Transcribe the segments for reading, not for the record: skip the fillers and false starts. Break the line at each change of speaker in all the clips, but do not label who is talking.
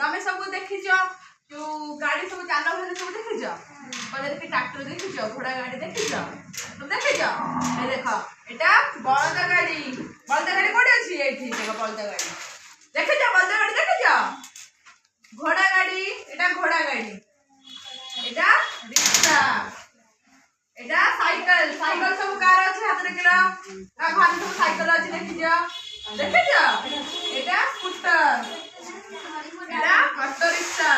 तमें सब देखिच जो गाड़ी सब जानवाहन सब देखिच बजारे कि ट्रैक्टर देखिच घोड़ा गाड़ी देखिच तुम देखिच ए देख एटा बलद गाड़ी कोठी अछि एठी देख बलद गाड़ी देखिच बलद गाड़ी देखिच घोड़ा गाड़ी एटा घोड़ा गाड़ी एटा रिक्शा एटा साइकिल सब कार अछि हाथ देखिलो आ घर सब साइकिल अछि देखिच एटा स्कूटर एटा ऑटो रिक्शा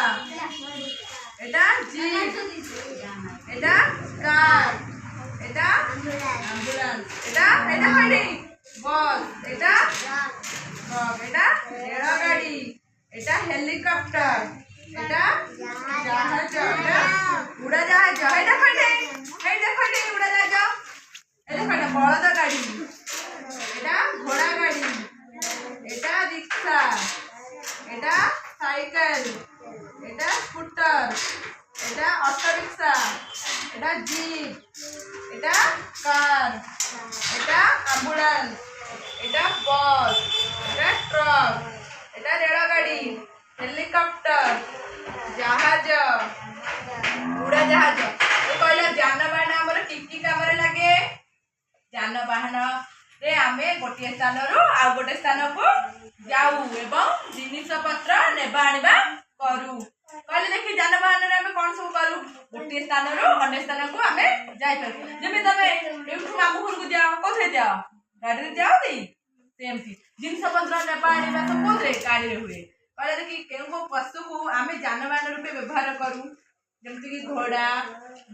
एटा जीप एटा कार एटा एम्बुलेंस एटा कइडी बस एटा ट्रक एटा रेलगाड़ी एटा हेलिकॉप्टर एटा जहाज एटा उड़ाजाहाज एटा कइडी उड़ाजाहाज एटा बलद गाड़ी एटा घोड़ा गाड़ी एटा रिक्शा एटा साइकिल एटा स्कूटर एटा ऑटो रिक्शा एटा जीप एटा कार एटा एम्बुलेंस एटा बस एटा ट्रक एटा रेलगाड़ी हेलिकॉप्टर जहाज उड़ाजाहाज ए कहला जानवाहन हमर की काम रे लागे जानवाहन रे आमे गोटे स्थान रु आ गोटे स्थान को जाऊ एवं जिनिस पत्र नेबा आनिबा करू कहले देखि जानवाहन रे आमे कोन सब करू गोटे स्थान रु अन्य स्थान को आमे जाई पारू जेमे तमे एठु मामू घर को जाओ कोथे जाओ गाड़ी रे जाओ दी सेमती जिनिस पत्र नेबा आनिबा तो कोथरे गाड़ी रे हुए कहले देखि केउ पशु को आमे जानवाहन रूपे व्यवहार करू जेमति कि घोड़ा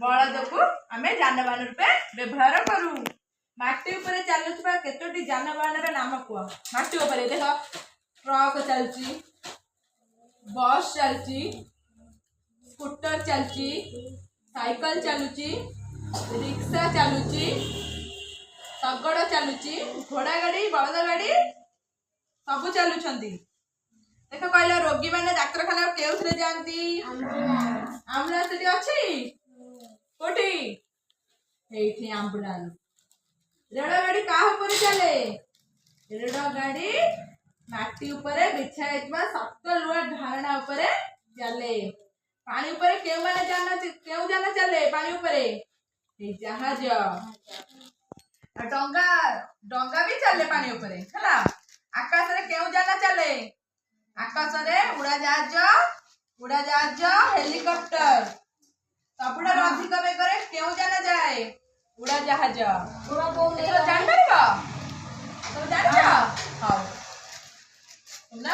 बलद को आमे जानवाहन रूपे व्यवहार करू माटी ऊपर चलुवा केतोटी जानवाहन नाम कह माटी ऊपर देख ट्रक चलची बस चलची स्कूटर चलची साइकिल चलुची रिक्शा चलुची शगड़ चलुची घोड़ा गाड़ी बलद गाड़ी सब चलुछंती देख कहला रोगी माने डाक्तरखाना केउथरे जानती एम्बुलेंस टी अछि कोठी एठी एम्बुलेंस रेलगाड़ी का ऊपर चले रेलगाड़ी माटी ऊपर बिछाइतबा सख्त लुहा धारणा ऊपर चले पानी ऊपर केउ जाना चले पानी ऊपर ए जहाज डंगा भी चले पानी ऊपर हैला आकाश रे केउ जाना चले आकाश रे उड़ाजाहाज हेलिकॉप्टर सबुठार अधिक बेगरे केउ जाना जाए उड़ाजाहाज जान पारिबो सब जानिछ हां ना